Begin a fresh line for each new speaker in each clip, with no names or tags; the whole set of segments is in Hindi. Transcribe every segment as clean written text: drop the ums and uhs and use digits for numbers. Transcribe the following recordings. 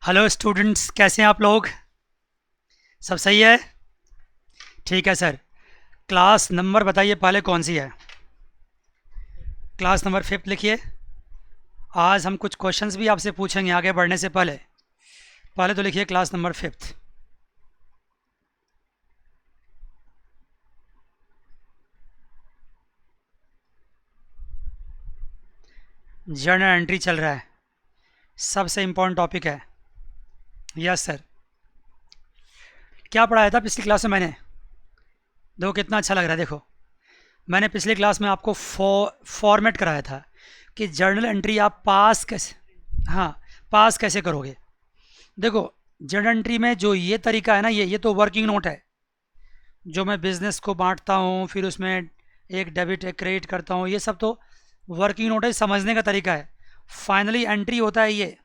हेलो स्टूडेंट्स, कैसे हैं आप लोग? सब सही है? ठीक है सर। क्लास नंबर बताइए पहले कौन सी है? क्लास नंबर फिफ्थ लिखिए। आज हम कुछ क्वेश्चंस भी आपसे पूछेंगे आगे बढ़ने से पहले। पहले तो लिखिए class number fifth. Journal entry चल रहा है, सबसे इम्पोर्टेंट टॉपिक है। Yes sir. क्या पढ़ाया था पिछली क्लास में मैंने? देखो कितना अच्छा लग रहा है। देखो, मैंने पिछली क्लास में आपको फॉर्मेट कराया था कि जर्नल एंट्री आप पास कैसे, हाँ, पास कैसे करोगे। देखो, जर्नल एंट्री में जो ये तरीका है ना, ये तो वर्किंग नोट है। जो मैं बिज़नेस को बांटता हूँ, फिर उसमें एक डेबिट एक क्रेडिट करता हूँ, ये सब तो वर्किंग नोट है, समझने का तरीका है। फाइनली एंट्री होता है ये।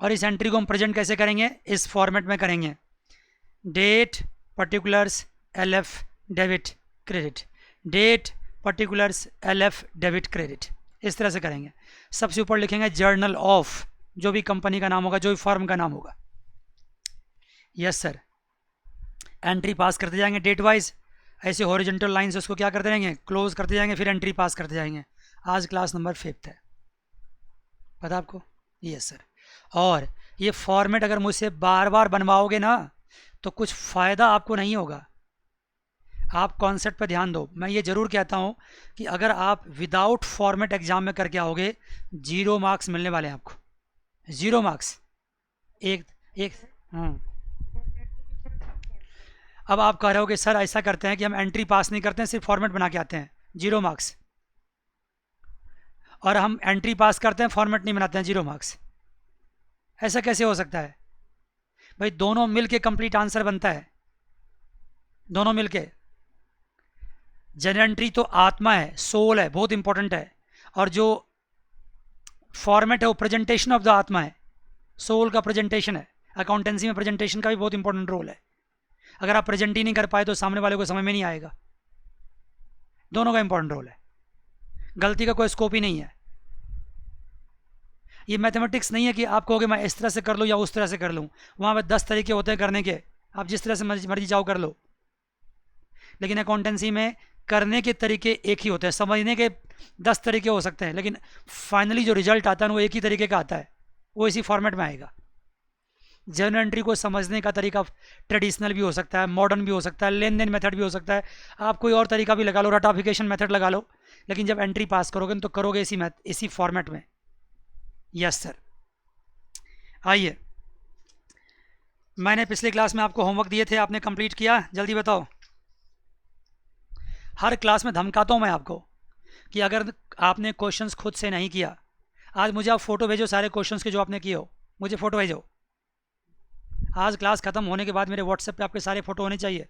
और इस एंट्री को हम प्रेजेंट कैसे करेंगे? इस फॉर्मेट में करेंगे। Date, particulars, L F, debit, credit. Date, particulars, L F, debit, credit. इस तरह से करेंगे। सबसे ऊपर लिखेंगे जर्नल ऑफ, जो भी कंपनी का नाम होगा, जो भी फर्म का नाम होगा। Yes sir. एंट्री पास करते जाएंगे डेट वाइज। ऐसे हॉरिजॉन्टल लाइन से उसको क्या करते रहेंगे, क्लोज करते जाएंगे, फिर एंट्री पास करते जाएंगे। आज क्लास नंबर फिफ्थ है, पता आपको? Yes sir. और ये फॉर्मेट अगर मुझसे बार बार बनवाओगे ना, तो कुछ फ़ायदा आपको नहीं होगा। आप कॉन्सेप्ट पे ध्यान दो। मैं ये ज़रूर कहता हूँ कि अगर आप विदाउट फॉर्मेट एग्ज़ाम में करके आओगे, 0 मार्क्स मिलने वाले हैं आपको। 0 मार्क्स। एक एक हम्म। अब आप कह रहे हो कि सर ऐसा करते हैं कि हम एंट्री पास नहीं करते हैं, सिर्फ फॉर्मेट बना के आते हैं, 0 मार्क्स। और हम एंट्री पास करते हैं, फॉर्मेट नहीं बनाते हैं, 0 मार्क्स। ऐसा कैसे हो सकता है भाई? दोनों मिलके कंप्लीट आंसर बनता है, दोनों मिलके। जनरल एंट्री तो आत्मा है, सोल है, बहुत इंपॉर्टेंट है। और जो फॉर्मेट है वो प्रेजेंटेशन ऑफ द आत्मा है, सोल का प्रेजेंटेशन है। अकाउंटेंसी में प्रेजेंटेशन का भी बहुत इंपॉर्टेंट रोल है। अगर आप प्रेजेंट ही नहीं कर पाए तो सामने वाले को समझ में नहीं आएगा। दोनों का इंपॉर्टेंट रोल है, गलती का कोई स्कोप ही नहीं है। ये मैथमेटिक्स नहीं है कि आप कहोगे मैं इस तरह से कर लूँ या उस तरह से कर लूँ। वहाँ पर 10 तरीके होते हैं करने के, आप जिस तरह से मर्जी चाहो कर लो। लेकिन अकाउंटेंसी में करने के तरीके एक ही होते हैं, समझने के 10 तरीके हो सकते हैं, लेकिन फाइनली जो रिजल्ट आता है वो एक ही तरीके का आता है, वो इसी फॉर्मेट में आएगा। जर्नल एंट्री को समझने का तरीका ट्रेडिशनल भी हो सकता है, मॉडर्न भी हो सकता है, लेन देन मेथड भी हो सकता है। आप कोई और तरीका भी लगा लो, रटाफिकेशन मेथड लगा लो, लेकिन जब एंट्री पास करोगे तो करोगे इसी फॉर्मेट में। Yes sir. आइए, मैंने पिछली क्लास में आपको होमवर्क दिए थे, आपने कंप्लीट किया? जल्दी बताओ। हर क्लास में धमकाता हूँ मैं आपको कि अगर आपने क्वेश्चंस खुद से नहीं किया, आज मुझे आप फ़ोटो भेजो सारे क्वेश्चंस के जो आपने किए हो, मुझे फ़ोटो भेजो। आज क्लास ख़त्म होने के बाद मेरे व्हाट्सएप पे आपके सारे फ़ोटो होने चाहिए।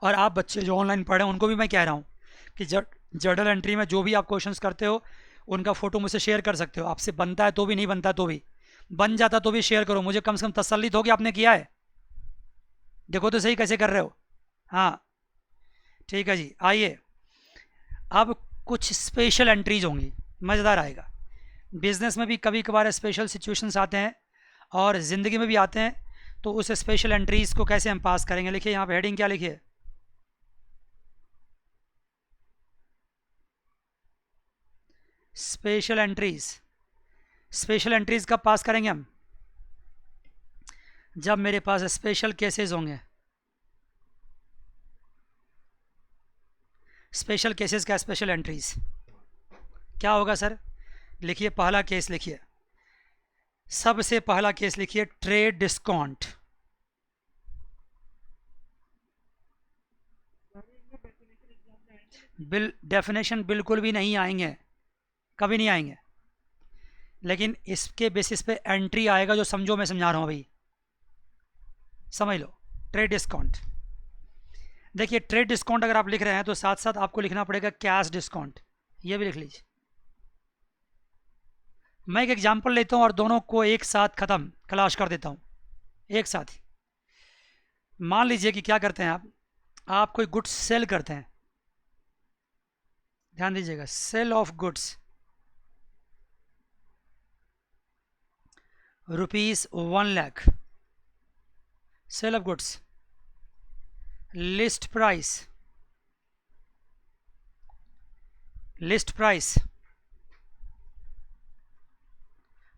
और आप बच्चे जो ऑनलाइन पढ़ रहे हैं उनको भी मैं कह रहा हूँ कि जर्नल एंट्री में जो भी आप क्वेश्चंस करते हो उनका फ़ोटो मुझसे शेयर कर सकते हो। आपसे बनता है तो भी, नहीं बनता तो भी, बन जाता तो भी शेयर करो, मुझे कम से कम तसल्ली तो हो कि आपने किया है। देखो तो सही कैसे कर रहे हो। हाँ, ठीक है जी। आइए, अब कुछ स्पेशल एंट्रीज होंगी, मज़ेदार आएगा। बिजनेस में भी कभी कभार स्पेशल सिचुएशंस आते हैं और ज़िंदगी में भी आते हैं, तो उस स्पेशल एंट्रीज को कैसे हम पास करेंगे। लिखिए यहाँ पे हेडिंग क्या लिखिए, स्पेशल एंट्रीज। स्पेशल एंट्रीज कब पास करेंगे हम? जब मेरे पास स्पेशल केसेस होंगे। स्पेशल केसेस का स्पेशल एंट्रीज क्या होगा सर? लिखिए पहला केस, लिखिए सबसे पहला केस, लिखिए ट्रेड डिस्काउंट। डेफिनेशन बिल्कुल भी नहीं आएंगे, कभी नहीं आएंगे, लेकिन इसके बेसिस पे एंट्री आएगा। जो समझो, मैं समझा रहा हूँ भाई, समझ लो। ट्रेड डिस्काउंट, देखिए ट्रेड डिस्काउंट अगर आप लिख रहे हैं तो साथ साथ आपको लिखना पड़ेगा कैश डिस्काउंट, ये भी लिख लीजिए। मैं एक एग्जांपल लेता हूँ और दोनों को एक साथ ख़त्म क्लाश कर देता हूँ, एक साथ ही। मान लीजिए कि क्या करते हैं आप कोई गुड्स सेल करते हैं। ध्यान दीजिएगा, sale of goods. ₹1,00,000 sale of goods, list price,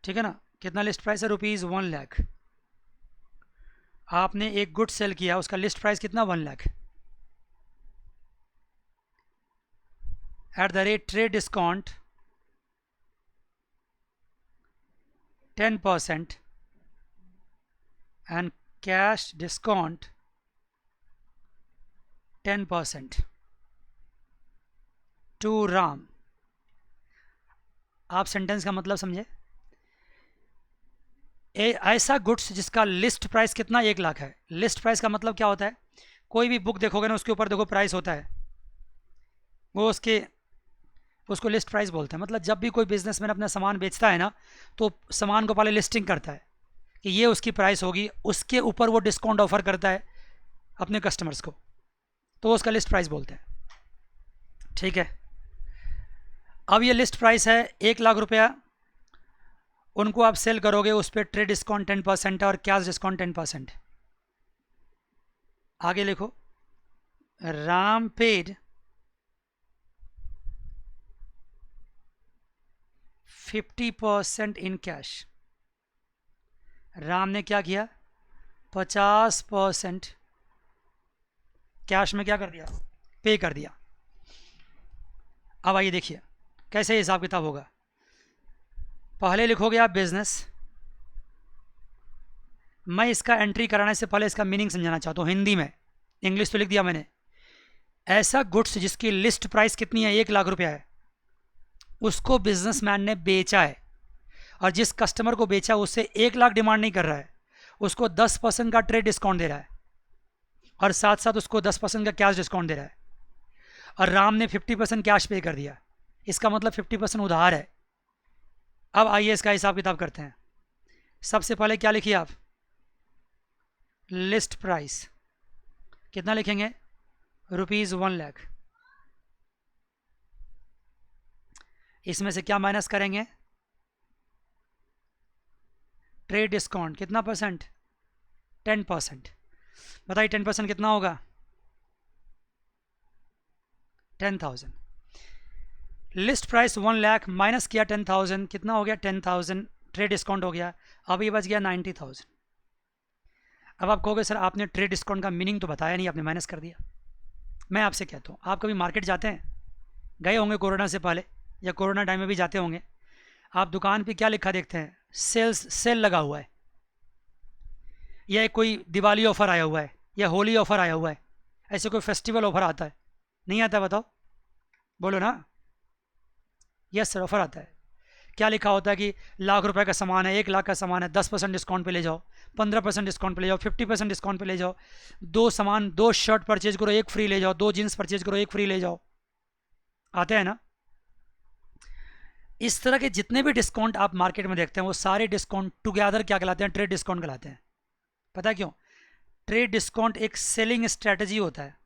ठीक है ना, कितना लिस्ट प्राइस है, ₹1,00,000। आपने एक गुड सेल किया, उसका लिस्ट प्राइस कितना, 1,00,000। At the rate trade discount 10% and cash discount 10% to Ram. आप सेंटेंस का मतलब समझे? ऐसा गुड्स जिसका लिस्ट प्राइस कितना, 1,00,000 है। लिस्ट प्राइस का मतलब क्या होता है? कोई भी बुक देखोगे ना, उसके ऊपर देखो प्राइस होता है, वो उसको लिस्ट प्राइस बोलते हैं। मतलब जब भी कोई बिजनेसमैन अपना सामान बेचता है ना, तो सामान को पहले लिस्टिंग करता है कि ये उसकी प्राइस होगी, उसके ऊपर वो डिस्काउंट ऑफर करता है अपने कस्टमर्स को, तो उसका लिस्ट प्राइस बोलते हैं, ठीक है। अब ये लिस्ट प्राइस है 1,00,000 रुपया, उनको आप सेल करोगे, उस पर ट्रेड डिस्काउंट 10% और कैश डिस्काउंट 10%। आगे लिखो, Ram paid 50% in cash. Ram ने क्या किया, 50% कैश में क्या कर दिया, पे कर दिया। अब आइए देखिए कैसे हिसाब किताब होगा। पहले लिखोगे आप बिजनेस, मैं इसका एंट्री कराने से पहले इसका मीनिंग समझाना चाहता हूँ हिंदी में, इंग्लिश तो लिख दिया मैंने। ऐसा गुड्स जिसकी लिस्ट प्राइस कितनी है, 1,00,000 रुपया है, उसको बिजनेसमैन ने बेचा है, और जिस कस्टमर को बेचा उससे 1,00,000 डिमांड नहीं कर रहा है, उसको 10% का ट्रेड डिस्काउंट दे रहा है, और साथ साथ उसको 10% का कैश डिस्काउंट दे रहा है, और राम ने 50% कैश पे कर दिया, इसका मतलब 50% उधार है। अब आइए इसका हिसाब किताब करते हैं। सबसे पहले क्या लिखिए आप, लिस्ट प्राइस कितना लिखेंगे, ₹1,00,000। इसमें से क्या माइनस करेंगे, ट्रेड डिस्काउंट कितना परसेंट, 10%। बताइए 10% कितना होगा, 10,000। लिस्ट प्राइस 1,00,000 माइनस किया 10,000, कितना हो गया, 10,000 ट्रेड डिस्काउंट हो गया, अब ये बच गया 90,000। अब आप कहोगे सर आपने ट्रेड डिस्काउंट का मीनिंग तो बताया नहीं, आपने माइनस कर दिया। मैं आपसे कहता हूँ, आप कभी मार्केट जाते हैं, गए होंगे कोरोना से पहले या कोरोना टाइम में भी जाते होंगे, आप दुकान पे क्या लिखा देखते हैं, सेल लगा हुआ है, या कोई दिवाली ऑफर आया हुआ है, या होली ऑफर आया हुआ है, ऐसे कोई फेस्टिवल ऑफर आता है, नहीं आता? बताओ, बोलो ना। यस सर, ऑफर आता है। क्या लिखा होता है कि ₹1,00,000 का सामान है, 1,00,000 का सामान है, 10% डिस्काउंट पे ले जाओ, 15% डिस्काउंट पे ले जाओ, 50% डिस्काउंट पे ले जाओ, दो शर्ट परचेज करो एक फ्री ले जाओ, 2 जीन्स परचेज करो एक फ्री ले जाओ, आते हैं ना? इस तरह के जितने भी डिस्काउंट आप मार्केट में देखते हैं, वो सारे डिस्काउंट टुगेदर क्या कहलाते हैं, ट्रेड डिस्काउंट कहलाते हैं। पता है क्यों? ट्रेड डिस्काउंट एक सेलिंग स्ट्रेटजी होता है।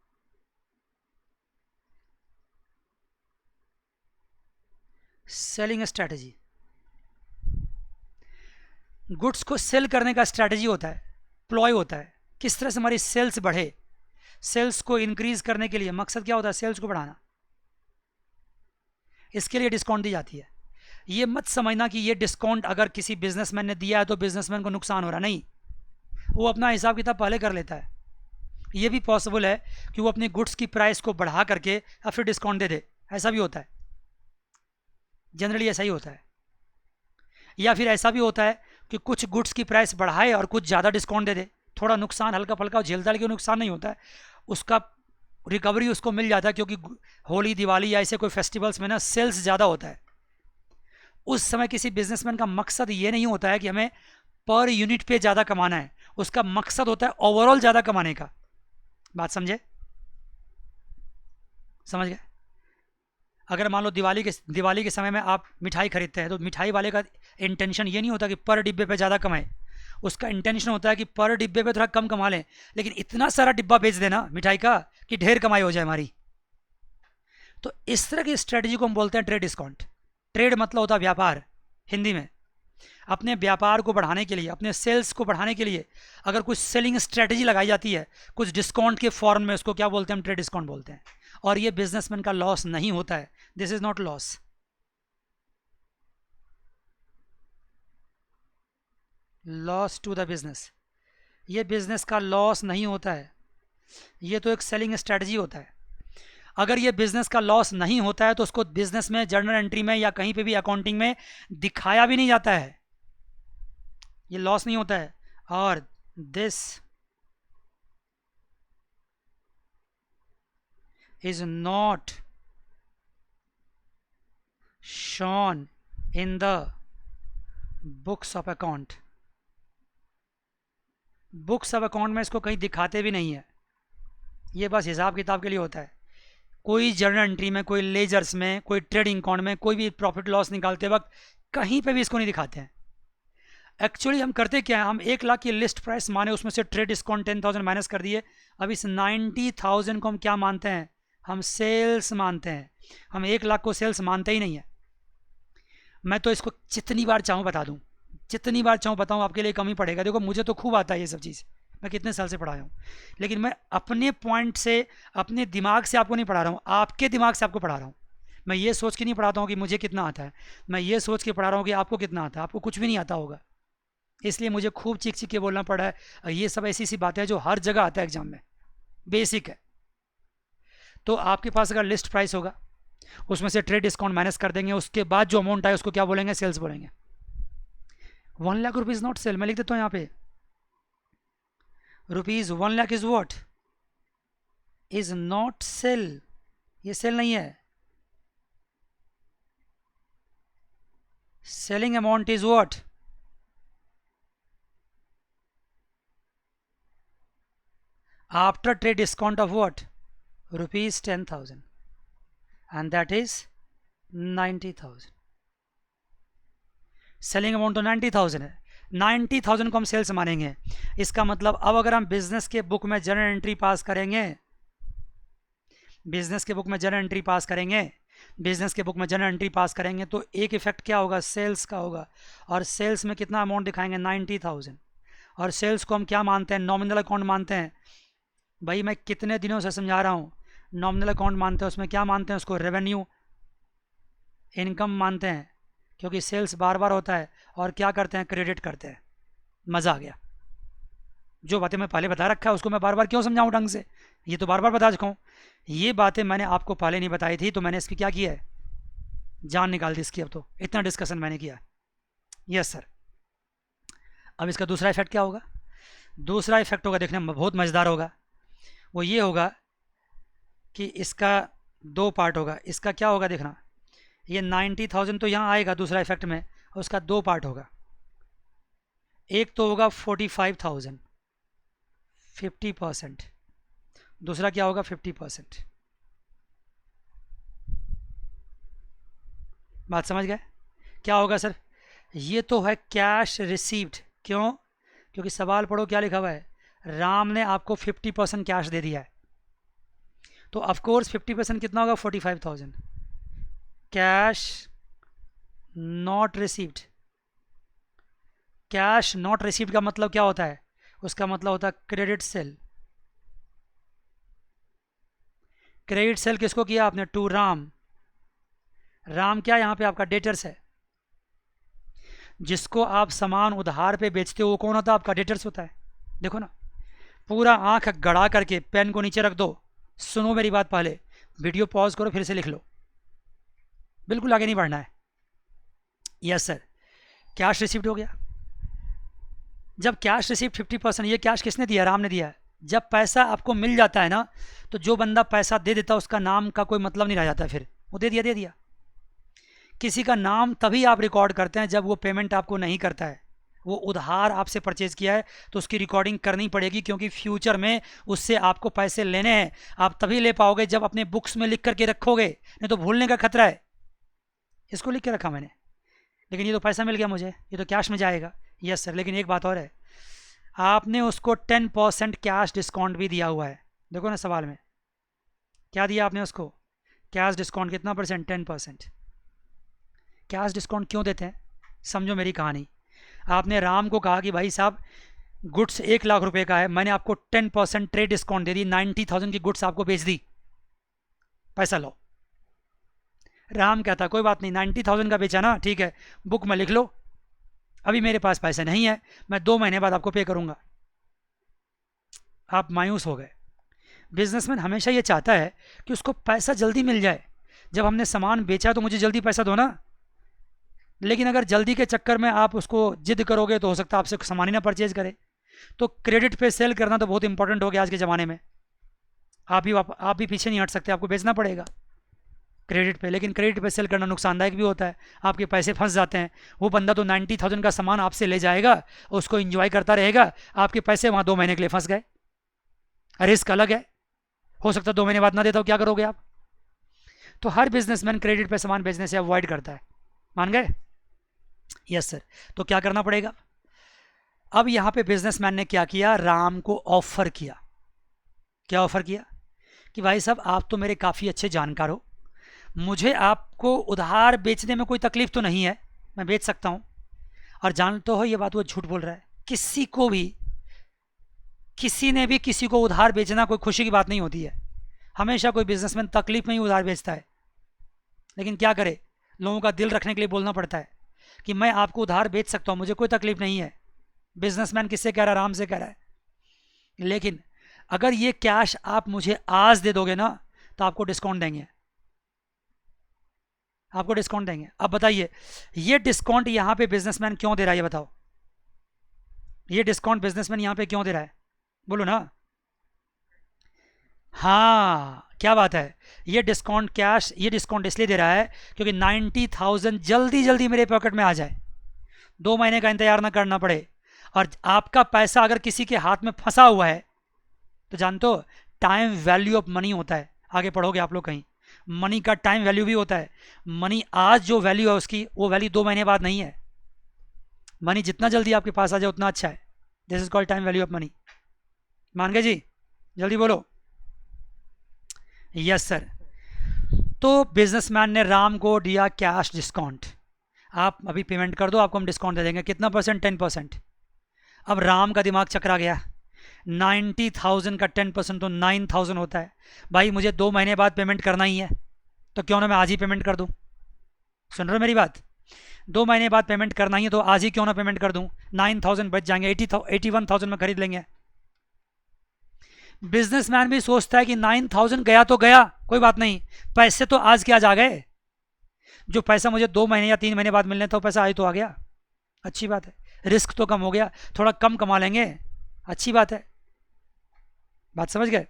सेलिंग स्ट्रेटजी, गुड्स को सेल करने का स्ट्रेटजी होता है, प्लॉय होता है, किस तरह से हमारी सेल्स बढ़े। सेल्स को इंक्रीज करने के लिए मकसद क्या होता है, सेल्स को बढ़ाना, इसके लिए डिस्काउंट दी जाती है। ये मत समझना कि ये डिस्काउंट अगर किसी बिजनेसमैन ने दिया है तो बिजनेसमैन को नुकसान हो रहा, नहीं, वो अपना हिसाब किताब पहले कर लेता है। ये भी पॉसिबल है कि वो अपनी गुड्स की प्राइस को बढ़ा करके या फिर डिस्काउंट दे दे, ऐसा भी होता है, जनरली ऐसा ही होता है। या फिर ऐसा भी होता है कि कुछ गुड्स की प्राइस बढ़ाए और कुछ ज़्यादा डिस्काउंट दे दे, थोड़ा नुकसान हल्का फुल्का झेलता, लेकिन नुकसान नहीं होता है, उसका रिकवरी उसको मिल जाता है, क्योंकि होली दिवाली या ऐसे कोई फेस्टिवल्स में ना सेल्स ज़्यादा होता है। उस समय किसी बिजनेसमैन का मकसद ये नहीं होता है कि हमें पर यूनिट पे ज़्यादा कमाना है, उसका मकसद होता है ओवरऑल ज़्यादा कमाने का। बात समझे? समझ गए? अगर मान लो दिवाली के समय में आप मिठाई खरीदते हैं, तो मिठाई वाले का इंटेंशन ये नहीं होता कि पर डिब्बे पे ज़्यादा कमाए, उसका इंटेंशन होता है कि पर डिब्बे पे थोड़ा कम कमा लें, लेकिन इतना सारा डिब्बा बेच देना मिठाई का कि ढेर कमाई हो जाए हमारी। तो इस तरह की स्ट्रेटजी को हम बोलते हैं ट्रेड डिस्काउंट। ट्रेड मतलब होता है व्यापार हिंदी में, अपने व्यापार को बढ़ाने के लिए, अपने सेल्स को बढ़ाने के लिए अगर कुछ सेलिंग स्ट्रेटजी लगाई जाती है कुछ डिस्काउंट के फॉर्म में, उसको क्या बोलते हैं हम? ट्रेड डिस्काउंट बोलते हैं। और ये बिजनेसमैन का लॉस नहीं होता है, this is not loss. Loss to the business, ये बिजनेस का लॉस नहीं होता है, ये तो एक सेलिंग स्ट्रेटजी होता है। अगर ये बिजनेस का लॉस नहीं होता है तो उसको बिजनेस में, जर्नल एंट्री में या कहीं पे भी अकाउंटिंग में दिखाया भी नहीं जाता है, ये लॉस नहीं होता है। और this is not shown in the books of account, books of account में इसको कहीं दिखाते भी नहीं है, ये बस हिसाब किताब के लिए होता है। कोई जर्नल एंट्री में, कोई लेजर्स में, कोई ट्रेडिंग अकाउंट में, कोई भी प्रॉफिट लॉस निकालते वक्त कहीं पे भी इसको नहीं दिखाते हैं। एक्चुअली हम करते क्या है, हम 1 लाख की लिस्ट प्राइस माने, उसमें से ट्रेड डिस्काउंट 10,000 माइनस कर दिए, अब इस 90,000 को हम क्या मानते हैं? हम सेल्स मानते हैं। हम 1 लाख को सेल्स मानते ही नहीं है। मैं तो इसको जितनी बार चाहूँ बता दूँ, जितनी बार चाहूँ बताऊँ, आपके लिए कम ही पड़ेगा। देखो मुझे तो खूब आता है ये सब चीज़, मैं कितने साल से पढ़ाया हूँ, लेकिन मैं अपने पॉइंट से, अपने दिमाग से आपको नहीं पढ़ा रहा हूँ, आपके दिमाग से आपको पढ़ा रहा हूँ। मैं ये सोच के नहीं पढ़ाता हूँ कि मुझे कितना आता है, मैं ये सोच के पढ़ा रहा हूँ कि आपको कितना आता है। आपको कुछ भी नहीं आता होगा, इसलिए मुझे खूब चीख चीख के बोलना पड़ा है। और ये सब ऐसी सी बातें हैं जो हर जगह आता है एग्जाम में, बेसिक है। तो आपके पास अगर लिस्ट प्राइस होगा, उसमें से ट्रेड डिस्काउंट माइनस कर देंगे, उसके बाद जो अमाउंट आए उसको क्या बोलेंगे? सेल्स बोलेंगे। 1 लाख रुपीज़ नॉट सेल, मैं लिख देता हूँ यहाँ पे, rupees 1 lakh is what? Is not sale, ये सेल नहीं है। Selling amount is what? After trade discount of what? Rupees 10,000, and that is 90,000। Selling amount तो 90,000 है, 90,000 को हम सेल्स मानेंगे। इसका मतलब अब अगर हम बिजनेस के बुक में जर्नल एंट्री पास करेंगे, बिजनेस के बुक में जर्नल एंट्री पास करेंगे, बिजनेस के बुक में जर्नल एंट्री पास करेंगे, तो एक इफेक्ट क्या होगा? सेल्स का होगा। और सेल्स में कितना अमाउंट दिखाएंगे? 90,000। और सेल्स को हम क्या मानते हैं? नॉमिनल अकाउंट मानते हैं। भाई मैं कितने दिनों से समझा रहा हूँ, नॉमिनल अकाउंट मानते हैं। उसमें क्या मानते हैं? उसको रेवेन्यू, इनकम मानते हैं, क्योंकि सेल्स बार बार होता है। और क्या करते हैं? क्रेडिट करते हैं। मज़ा आ गया। जो बातें मैं पहले बता रखा है उसको मैं बार बार क्यों समझाऊं ढंग से? ये तो बार बार बता चुका हूँ। ये बातें मैंने आपको पहले नहीं बताई थी, तो मैंने इसकी क्या किया है? जान निकाल दी इसकी। अब तो इतना डिस्कशन मैंने किया। Yes sir. अब इसका दूसरा इफेक्ट क्या होगा? दूसरा इफेक्ट होगा, देखने में बहुत मज़ेदार होगा। वो ये होगा कि इसका 2 पार्ट होगा। इसका क्या होगा देखना, ये 90,000 तो यहाँ आएगा दूसरा इफेक्ट में, और उसका 2 पार्ट होगा। एक तो होगा 45,000, 50%। दूसरा क्या होगा? 50%। बात समझ गए? क्या होगा सर? ये तो है कैश रिसीव्ड। क्यों? क्योंकि सवाल पढ़ो क्या लिखा हुआ है, राम ने आपको 50% कैश दे दिया है, तो ऑफकोर्स 50% कितना होगा? 45,000। Cash not received, cash not received का मतलब क्या होता है? उसका मतलब होता है क्रेडिट सेल। क्रेडिट सेल किसको किया आपने? टू राम। राम क्या यहाँ पे आपका डेटर्स है। जिसको आप सामान उधार पे बेचते हो वो कौन होता है? आपका डेटर्स होता है। देखो ना, पूरा आंख गड़ा करके पेन को नीचे रख दो, सुनो मेरी बात, पहले वीडियो पॉज करो, फिर से लिख लो, बिल्कुल आगे नहीं बढ़ना है। Yes sir. कैश रिसीव्ड हो गया। जब कैश रिसीव्ड 50%, ये कैश किसने दिया? राम ने दिया है। जब पैसा आपको मिल जाता है ना, तो जो बंदा पैसा दे देता है उसका नाम का कोई मतलब नहीं रह जाता, फिर वो दे दिया दे दिया। किसी का नाम तभी आप रिकॉर्ड करते हैं जब वो पेमेंट आपको नहीं करता है, वो उधार आपसे परचेज किया है, तो उसकी रिकॉर्डिंग करनी पड़ेगी, क्योंकि फ्यूचर में उससे आपको पैसे लेने हैं। आप तभी ले पाओगे जब अपने बुक्स में लिख करके रखोगे, नहीं तो भूलने का खतरा है। इसको लिख के रखा मैंने, लेकिन ये तो पैसा मिल गया मुझे, ये तो कैश में जाएगा। यस सर, लेकिन एक बात और है, आपने उसको 10% कैश डिस्काउंट भी दिया हुआ है। देखो ना सवाल में क्या दिया आपने उसको? कैश डिस्काउंट कितना परसेंट? 10%। कैश डिस्काउंट क्यों देते हैं? समझो मेरी कहानी। आपने राम को कहा कि भाई साहब गुड्स 1 लाख रुपए का है, मैंने आपको 10% ट्रेड डिस्काउंट दे दी, 90,000 की गुड्स आपको बेच दी, पैसा लो। राम कहता कोई बात नहीं, 90,000 का बेचा ना, ठीक है, बुक में लिख लो, अभी मेरे पास पैसे नहीं है, मैं 2 महीने बाद आपको पे करूंगा। आप मायूस हो गए। बिजनेसमैन हमेशा ये चाहता है कि उसको पैसा जल्दी मिल जाए। जब हमने सामान बेचा तो मुझे जल्दी पैसा दो ना। लेकिन अगर जल्दी के चक्कर में आप उसको जिद करोगे तो हो सकता है आपसे सामान ही ना परचेज करे। तो क्रेडिट पे सेल करना तो बहुत इंपॉर्टेंट हो गया आज के ज़माने में। आप भी पीछे नहीं हट सकते, आपको बेचना पड़ेगा क्रेडिट पे। लेकिन क्रेडिट पे सेल करना नुकसानदायक भी होता है, आपके पैसे फंस जाते हैं। वो बंदा तो 90,000 का सामान आपसे ले जाएगा, उसको इंजॉय करता रहेगा, आपके पैसे वहाँ 2 महीने के लिए फंस गए। रिस्क अलग है, हो सकता है 2 महीने बाद ना देता हो, क्या करोगे आप? तो हर बिजनेसमैन क्रेडिट पे सामान बेचने से अवॉइड करता है। मान गए? Yes sir. तो क्या करना पड़ेगा? अब यहाँ पे बिजनेसमैन ने क्या किया, राम को ऑफर किया। क्या ऑफर किया कि भाई साहब आप तो मेरे काफ़ी अच्छे जानकार हो, मुझे आपको उधार बेचने में कोई तकलीफ तो नहीं है, मैं बेच सकता हूँ। और जानते हो ये बात वो झूठ बोल रहा है। किसी ने भी किसी को उधार बेचना कोई खुशी की बात नहीं होती है। हमेशा कोई बिजनेसमैन तकलीफ में ही उधार बेचता है। लेकिन क्या करे, लोगों का दिल रखने के लिए बोलना पड़ता है कि मैं आपको उधार बेच सकता हूँ, मुझे कोई तकलीफ नहीं है। बिजनेसमैन किससे कह रहा है? राम से कह रहा है। लेकिन अगर ये कैश आप मुझे आज दे दोगे ना तो आपको डिस्काउंट देंगे, आपको डिस्काउंट देंगे। अब बताइए ये डिस्काउंट यहां पे बिजनेसमैन क्यों दे रहा है? ये बताओ, ये डिस्काउंट बिजनेसमैन यहां पे क्यों दे रहा है? बोलो ना। हाँ, क्या बात है। ये डिस्काउंट इसलिए दे रहा है क्योंकि 90,000 जल्दी जल्दी मेरे पॉकेट में आ जाए, 2 महीने का इंतजार ना करना पड़े। और आपका पैसा अगर किसी के हाथ में फंसा हुआ है तो जानते हो टाइम वैल्यू ऑफ मनी होता है। आगे पढ़ोगे आप लोग कहीं, मनी का टाइम वैल्यू भी होता है। मनी आज जो वैल्यू है उसकी, वो वैल्यू 2 महीने बाद नहीं है। मनी जितना जल्दी आपके पास आ जाए उतना अच्छा है। This is called time value of money. मान गए जी? जल्दी बोलो। Yes sir. तो बिजनेसमैन ने राम को दिया कैश डिस्काउंट, आप अभी पेमेंट कर दो, आपको हम डिस्काउंट दे देंगे। कितना परसेंट? 10%। अब राम का दिमाग चकरा गया, 90,000 का 10% तो 9,000 होता है। भाई मुझे 2 महीने बाद पेमेंट करना ही है, तो क्यों ना मैं आज ही पेमेंट कर दूं। सुन रहे हो मेरी बात? 2 महीने बाद पेमेंट करना ही है तो आज ही क्यों ना पेमेंट कर दूं। 9,000 बच जाएंगे, 81,000 में खरीद लेंगे। बिजनेसमैन भी सोचता है कि 9,000 गया तो गया, कोई बात नहीं, पैसे तो आज के आज आ गए। जो पैसा मुझे 2 महीने या 3 महीने बाद मिलने था वो पैसा आज तो आ गया, अच्छी बात है। रिस्क तो कम हो गया, थोड़ा कम कमा लेंगे, अच्छी बात है। बात समझ गए?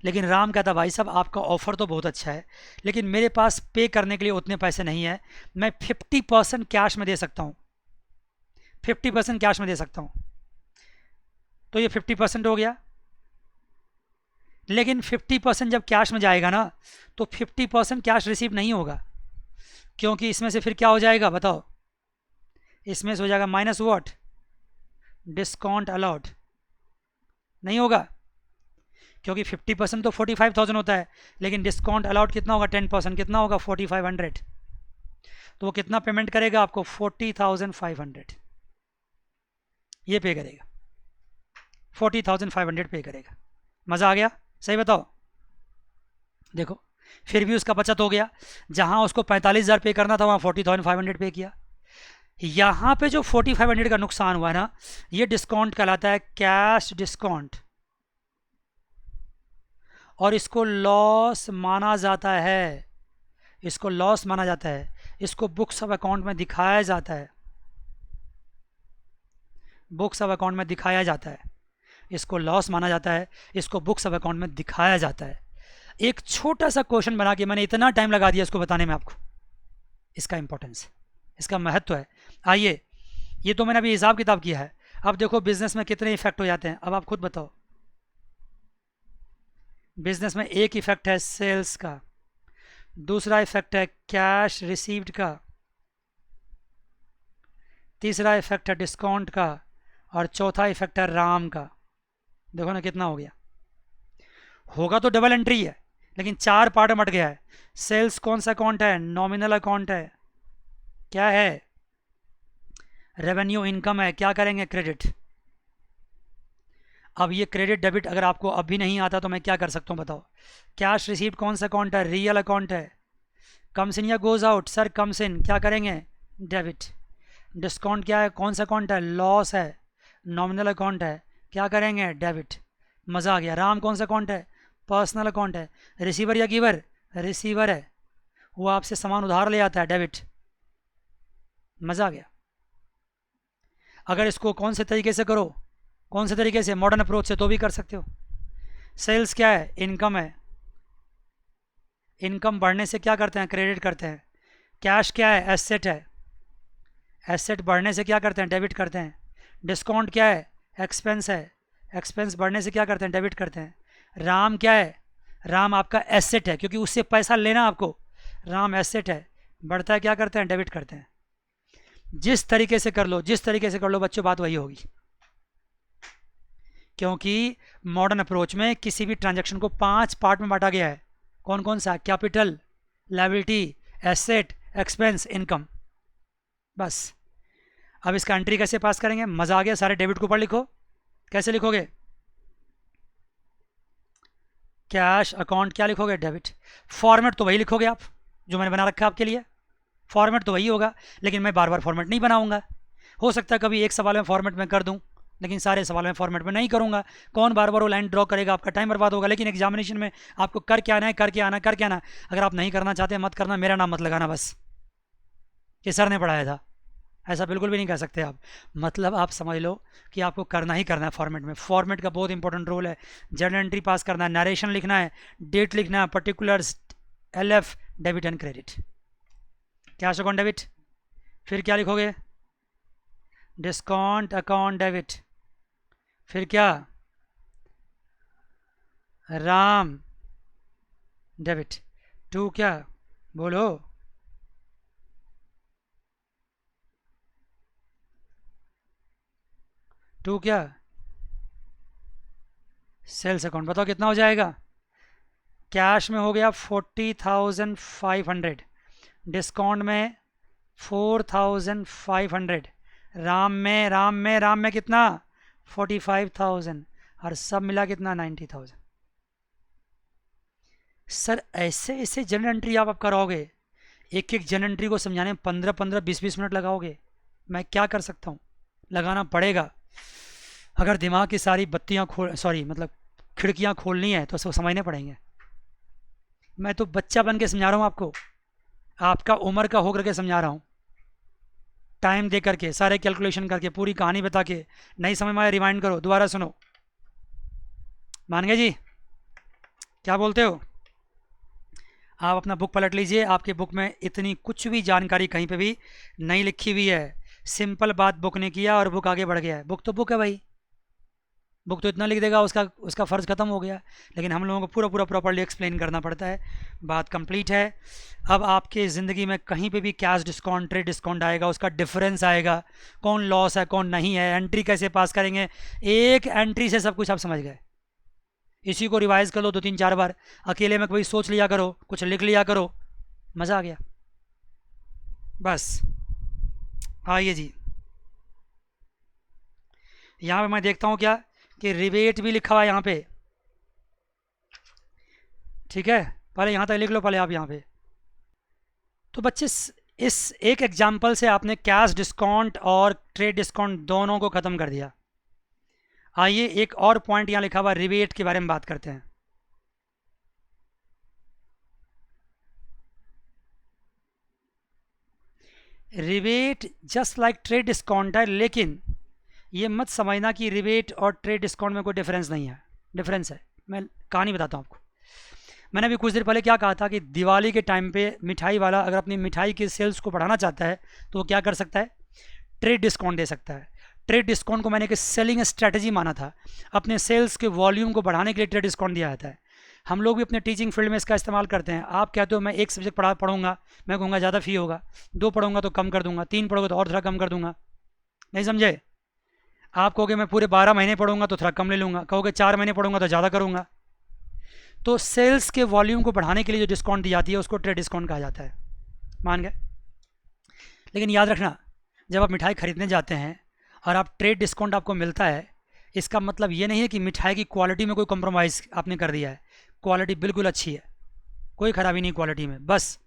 लेकिन राम कहता भाई साहब आपका ऑफर तो बहुत अच्छा है, लेकिन मेरे पास पे करने के लिए उतने पैसे नहीं है, मैं 50% कैश में दे सकता हूँ, 50% कैश में दे सकता हूँ। तो ये 50% हो गया। लेकिन 50% जब कैश में जाएगा ना तो 50% कैश रिसीव नहीं होगा, क्योंकि इसमें से फिर क्या हो जाएगा बताओ? इसमें से हो जाएगा माइनस व्हाट? डिस्काउंट अलाउड नहीं होगा, क्योंकि 50% तो 45,000 होता है, लेकिन डिस्काउंट अलाउड कितना होगा? 10%। कितना होगा? 4,500। तो वो कितना पेमेंट करेगा आपको? 40,500 ये पे करेगा, 40,500 पे करेगा। मज़ा आ गया? सही बताओ? देखो फिर भी उसका बचत हो गया। जहां उसको 45,000 पे करना था वहां 40,500 पे किया। यहां पे जो 4,500 का नुकसान हुआ है ना, ये डिस्काउंट कहलाता है कैश डिस्काउंट, और इसको लॉस माना जाता है। इसको लॉस माना जाता है, इसको बुक्स ऑफ अकाउंट में दिखाया जाता है, बुक्स ऑफ अकाउंट में दिखाया जाता है। इसको लॉस माना जाता है, इसको बुक्स ऑफ अकाउंट में दिखाया जाता है। एक छोटा सा क्वेश्चन बना के मैंने इतना टाइम लगा दिया इसको बताने में आपको, इसका इंपॉर्टेंस, इसका महत्व है। आइए, ये तो मैंने अभी हिसाब किताब किया है। अब देखो बिजनेस में कितने इफेक्ट हो जाते हैं, अब आप खुद बताओ। बिजनेस में एक इफेक्ट है सेल्स का, दूसरा इफेक्ट है कैश रिसीव्ड का, तीसरा इफेक्ट है डिस्काउंट का, और चौथा इफेक्ट है राम का। देखो ना कितना हो गया। होगा तो डबल एंट्री है, लेकिन 4 पार्ट में अट गया है। सेल्स कौन सा अकाउंट है? नॉमिनल अकाउंट है। क्या है? रेवेन्यू इनकम है, क्या करेंगे, क्रेडिट। अब ये क्रेडिट डेबिट अगर आपको अब भी नहीं आता तो मैं क्या कर सकता हूँ बताओ। कैश रिसीव्ड कौन सा अकाउंट है, रियल अकाउंट है। कम्स इन या goes out, sir comes in, क्या करेंगे, डेबिट। डिस्काउंट क्या है, कौन सा अकाउंट है, लॉस है, नॉमिनल अकाउंट है, क्या करेंगे, डेबिट। मज़ा आ गया। राम कौन सा अकाउंट है, पर्सनल अकाउंट है। रिसीवर या गिवर, रिसीवर है, वो आपसे सामान उधार ले आता है, डेबिट। मज़ा आ गया। अगर इसको कौन से तरीके से करो, कौन से तरीके से, मॉडर्न अप्रोच से तो भी कर सकते हो। सेल्स क्या है, इनकम है, इनकम बढ़ने से क्या करते हैं, क्रेडिट करते हैं। कैश क्या है, एसेट है, एसेट बढ़ने से क्या करते हैं, डेबिट करते हैं। डिस्काउंट क्या है, एक्सपेंस है, एक्सपेंस बढ़ने से क्या करते हैं, डेबिट करते हैं। राम क्या है, राम आपका एसेट है, क्योंकि उससे पैसा लेना आपको, राम एसेट है, बढ़ता है क्या करते हैं, डेबिट करते हैं। जिस तरीके से कर लो, जिस तरीके से कर लो बच्चों, बात वही होगी। क्योंकि मॉडर्न अप्रोच में किसी भी ट्रांजैक्शन को 5 पार्ट में बांटा गया है। कौन कौन सा, capital, liability, asset, expense, income. बस अब इसका एंट्री कैसे पास करेंगे, मज़ा आ गया। सारे डेबिट के ऊपर लिखो। कैसे लिखोगे, कैश अकाउंट, क्या लिखोगे, डेबिट। फॉर्मेट तो वही लिखोगे आप जो मैंने बना रखा है आपके लिए, फॉर्मेट तो वही होगा, लेकिन मैं बार बार फॉर्मेट नहीं बनाऊंगा। हो सकता है कभी एक सवाल में फॉर्मेट में कर दूं, लेकिन सारे सवाल में फॉर्मेट में नहीं करूंगा। कौन बार बार वो लाइन ड्रॉ करेगा, आपका टाइम बर्बाद होगा। लेकिन एग्जामिनेशन में आपको कर क्या आना है, कर क्या आना है, कर क्या आना है। अगर आप नहीं करना चाहते मत करना, मेरा नाम मत लगाना बस कि सर ने पढ़ाया था, ऐसा बिल्कुल भी नहीं कह सकते आप। मतलब आप समझ लो कि आपको करना ही करना है फॉर्मेट में। फॉर्मेट का बहुत इंपॉर्टेंट रोल है। जर्नल एंट्री पास करना है, नरेशन लिखना है, डेट लिखना है, particulars, LF, debit and credit. Cash account debit, फिर क्या लिखोगे, डिस्काउंट अकाउंट डेबिट, फिर क्या, राम डेबिट। टू क्या, बोलो, टू क्या, सेल्स अकाउंट। बताओ कितना हो जाएगा। कैश में हो गया 40,500, डिस्काउंट में 4,500, राम में कितना, 45,000, और सब मिला कितना, 90,000। सर ऐसे ऐसे जनरल एंट्री आप कराओगे, एक एक जनरल एंट्री को समझाने में 15-15, 20-20 मिनट लगाओगे। मैं क्या कर सकता हूँ, लगाना पड़ेगा। अगर दिमाग की सारी बत्तियाँ खोल, सॉरी मतलब खिड़कियाँ खोलनी है तो उसको समझने पड़ेंगे। मैं तो बच्चा बन के समझा रहा हूँ आपको, आपका उम्र का हो करके समझा रहा हूँ, टाइम दे करके, सारे कैलकुलेशन करके, पूरी कहानी बता के। नहीं समझ में आया रिमाइंड करो, दोबारा सुनो। मान गए जी, क्या बोलते हो। आप अपना बुक पलट लीजिए, आपके बुक में इतनी कुछ भी जानकारी कहीं पे भी नहीं लिखी हुई है। सिंपल बात बुक ने किया और बुक आगे बढ़ गया है। बुक तो बुक है भाई, बुक तो इतना लिख देगा, उसका उसका फ़र्ज़ ख़त्म हो गया। लेकिन हम लोगों को पूरा पूरा प्रॉपर्ली एक्सप्लेन करना पड़ता है। बात कंप्लीट है। अब आपके ज़िंदगी में कहीं पे भी कैश डिस्काउंट, ट्रेड डिस्काउंट आएगा, उसका डिफरेंस आएगा, कौन लॉस है कौन नहीं है, एंट्री कैसे पास करेंगे, एक एंट्री से सब कुछ आप समझ गए। इसी को रिवाइज़ कर लो 2-3-4 बार, अकेले में कभी सोच लिया करो, कुछ लिख लिया करो, मज़ा आ गया। बस आइए जी, यहाँ पे मैं देखता हूँ क्या कि रिबेट भी लिखा हुआ है यहाँ पे, ठीक है। पहले यहाँ तक लिख लो पहले आप यहाँ पे। तो बच्चे इस एक एग्जाम्पल से आपने कैश डिस्काउंट और ट्रेड डिस्काउंट दोनों को ख़त्म कर दिया। आइए एक और पॉइंट यहाँ लिखा हुआ रिबेट के बारे में बात करते हैं। Rebate just like trade discount है, लेकिन ये मत समझना कि रिबेट और ट्रेड डिस्काउंट में कोई डिफरेंस नहीं है। डिफरेंस है, मैं कहानी बताता हूँ आपको। मैंने अभी कुछ देर पहले क्या कहा था कि दिवाली के टाइम पे मिठाई वाला अगर अपनी मिठाई की सेल्स को बढ़ाना चाहता है तो वो क्या कर सकता है, ट्रेड डिस्काउंट दे सकता है। ट्रेड डिस्काउंट को मैंने एक सेलिंग स्ट्रैटेजी माना था, अपने सेल्स के वॉल्यूम को बढ़ाने के लिए ट्रेड डिस्काउंट दिया जाता है। हम लोग भी अपने टीचिंग फील्ड में इसका इस्तेमाल करते हैं। आप कहते हो मैं एक सब्जेक्ट पढ़ूंगा, मैं कहूँगा ज़्यादा फ़ी होगा, 2 पढ़ूंगा तो कम कर दूंगा, 3 पढ़ोगे तो और थोड़ा कम कर दूंगा, नहीं समझे। आप कहोगे मैं पूरे 12 महीने पढ़ूंगा तो थोड़ा कम ले लूँगा, कहोगे 4 महीने पढ़ूंगा तो ज़्यादा करूँगा। तो सेल्स के वॉल्यूम को बढ़ाने के लिए जो डिस्काउंट दी जाती है उसको ट्रेड डिस्काउंट कहा जाता है, मान गए। लेकिन याद रखना, जब आप मिठाई खरीदने जाते हैं और आप ट्रेड डिस्काउंट आपको मिलता है, इसका मतलब ये नहीं है कि मिठाई की क्वालिटी में कोई कॉम्प्रोमाइज़ आपने कर दिया है। क्वालिटी बिल्कुल अच्छी है, कोई ख़राबी नहीं क्वालिटी में। बस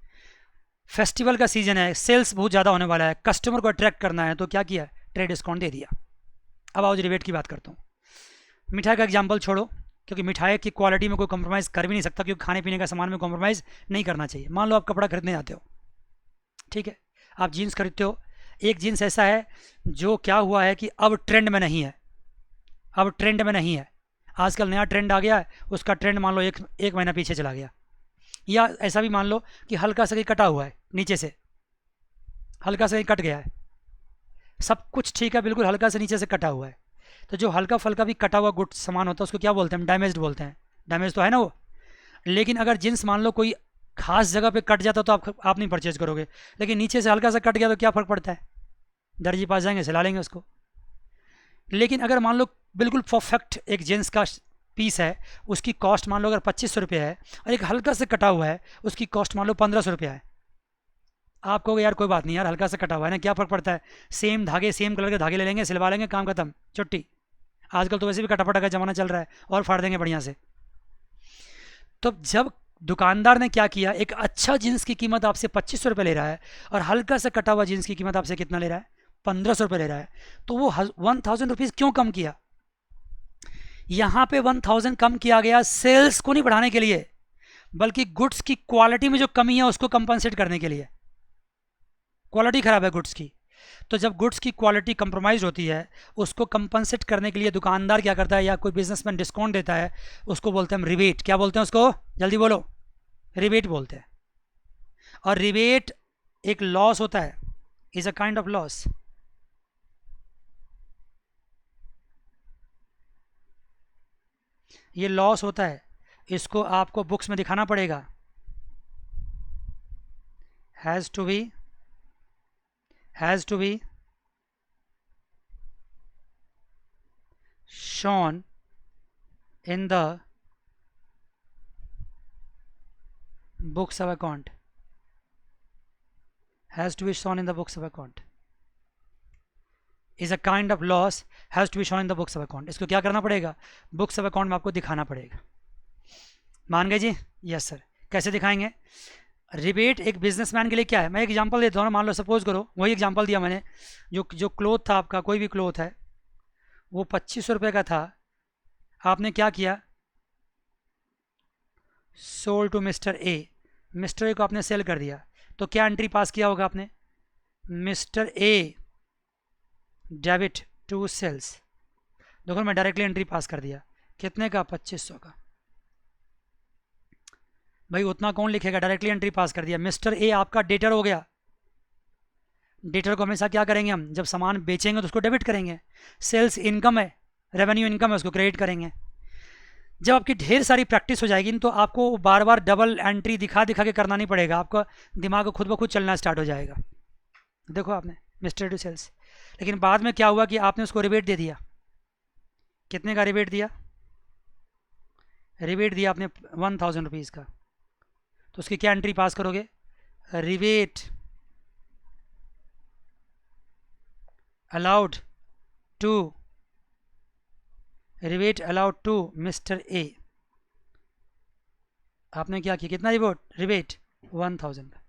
फेस्टिवल का सीज़न है, सेल्स बहुत ज़्यादा होने वाला है, कस्टमर को अट्रैक्ट करना है, तो क्या किया, ट्रेड डिस्काउंट दे दिया। अब आओ रिबेट की बात करता हूँ। मिठाई का एग्जाम्पल छोड़ो, क्योंकि मिठाई की क्वालिटी में कोई कॉम्प्रोमाइज़ कर भी नहीं सकता, क्योंकि खाने पीने का सामान में कॉम्प्रोमाइज़ नहीं करना चाहिए। मान लो आप कपड़ा खरीदने जाते हो, ठीक है, आप जीन्स खरीदते हो, एक जीन्स ऐसा है जो क्या हुआ है कि अब ट्रेंड में नहीं है, अब ट्रेंड में नहीं है, आजकल नया ट्रेंड आ गया है, उसका ट्रेंड मान लो एक महीना पीछे चला गया। या ऐसा भी मान लो कि हल्का सा कहीं कटा हुआ है, नीचे से हल्का सा कहीं कट गया है, सब कुछ ठीक है, बिल्कुल हल्का से नीचे से कटा हुआ है। तो जो हल्का फल्का भी कटा हुआ गुड सामान होता है उसको क्या बोलते हैं, डैमेज्ड बोलते हैं। डैमेज तो है ना वो। लेकिन अगर जींस मान लो कोई खास जगह पे कट जाता तो आप नहीं परचेज करोगे, लेकिन नीचे से हल्का सा कट गया तो क्या फ़र्क पड़ता है, दर्जी पास जाएंगे सिला लेंगे उसको। लेकिन अगर मान लो बिल्कुल परफेक्ट एक जींस का पीस है, उसकी कॉस्ट मान लो अगर 2500 रुपये है, और एक हल्का से कटा हुआ है उसकी कॉस्ट मान लो 1500 रुपया है। आप कहोगे यार कोई बात नहीं यार, हल्का सा कटा हुआ है ना, क्या फ़र्क पड़ता है, सेम धागे सेम कलर के धागे ले लेंगे, सिलवा लेंगे, काम खत्म, छुट्टी। आजकल तो वैसे भी कटाफटा का ज़माना चल रहा है, और फाड़ देंगे बढ़िया से। तो जब दुकानदार ने क्या किया, एक अच्छा जीन्स की कीमत आपसे 2500 रुपये ले रहा है, और हल्का सा कटा हुआ जीन्स की कीमत आपसे कितना ले रहा है, 1500 रुपये ले रहा है, तो वो 1000 रुपीज़ क्यों कम किया। यहाँ पे 1000 कम किया गया सेल्स को नहीं बढ़ाने के लिए, बल्कि गुड्स की क्वालिटी में जो कमी है उसको कंपनसेट करने के लिए। क्वालिटी ख़राब है गुड्स की, तो जब गुड्स की क्वालिटी कंप्रोमाइज़ होती है, उसको कंपनसेट करने के लिए दुकानदार क्या करता है, या कोई बिजनेसमैन डिस्काउंट देता है, उसको बोलते हैं हम रिबेट। क्या बोलते हैं उसको, जल्दी बोलो, रिबेट बोलते हैं। और रिबेट एक लॉस होता है, is a kind of loss. ये लॉस होता है, इसको आपको बुक्स में दिखाना पड़ेगा। Has to be shown in the books of account, has to be shown in the books of account, is a kind of loss, has to be shown in the books of account। इसको क्या करना पड़ेगा, बुक्स ऑफ अकाउंट में आपको दिखाना पड़ेगा। मान गए जी, यस सर। कैसे दिखाएंगे, रिबेट एक बिजनेसमैन के लिए क्या है, मैं एक एग्जांपल देता हूँ ना। मान लो सपोज करो, वही एग्जांपल दिया मैंने, जो क्लोथ था आपका, कोई भी क्लोथ है, वो 2500 रुपये का था, आपने क्या किया, sold to mister A, mister A को आपने सेल कर दिया, तो क्या एंट्री पास किया होगा आपने, mister A debit to sales. देखो मैं डायरेक्टली एंट्री पास कर दिया, कितने का, 2500 का। भाई उतना कौन लिखेगा, डायरेक्टली एंट्री पास कर दिया। मिस्टर ए आपका डेटर हो गया। डेटर को हमेशा क्या करेंगे हम, जब सामान बेचेंगे तो उसको डेबिट करेंगे। सेल्स इनकम है, रेवेन्यू इनकम है, उसको क्रेडिट करेंगे। जब आपकी ढेर सारी प्रैक्टिस हो जाएगी तो आपको बार बार डबल एंट्री दिखा दिखा के करना नहीं पड़ेगा, आपका दिमाग खुद ब खुद चलना स्टार्ट हो जाएगा। देखो आपने मिस्टर टू सेल्स, लेकिन बाद में क्या हुआ कि आपने उसको रिबेट दे दिया। कितने का रिबेट दिया, रिबेट दिया आपने 1000 रुपीज़ का, तो उसकी क्या एंट्री पास करोगे, rebate allowed to, rebate allowed to mister A. आपने क्या किया, कितना रिबेट 1000 का,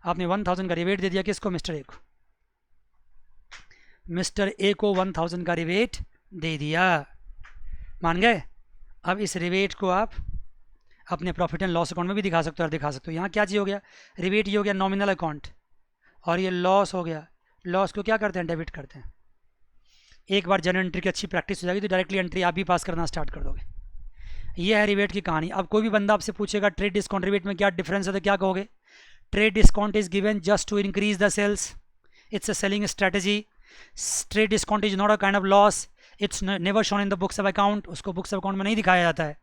आपने 1000 का रिबेट दे दिया किसको, मिस्टर ए को। मिस्टर ए को 1000 का रिबेट दे दिया, मान गए। अब इस रिबेट को आप अपने प्रॉफिट एंड लॉस अकाउंट में भी दिखा सकते हो और दिखा सकते हो। यहाँ क्या चीज़ हो गया, रिबेट ये हो गया नॉमिनल अकाउंट, और ये लॉस हो गया। लॉस को क्या करते हैं, डेबिट करते हैं। एक बार जनरल एंट्री की अच्छी प्रैक्टिस हो जाएगी तो डायरेक्टली एंट्री आप भी पास करना स्टार्ट कर दोगे। ये है रिबेट की कहानी। अब कोई भी बंदा आपसे पूछेगा ट्रेड डिस्काउंट रिबेट में क्या डिफरेंस है, तो क्या कहोगे, trade discount is given just to increase the sales, it's a selling strategy. Trade discount is not a kind of loss, it's never shown in the books of account, उसको बुक्स ऑफ अकाउंट में नहीं दिखाया जाता है।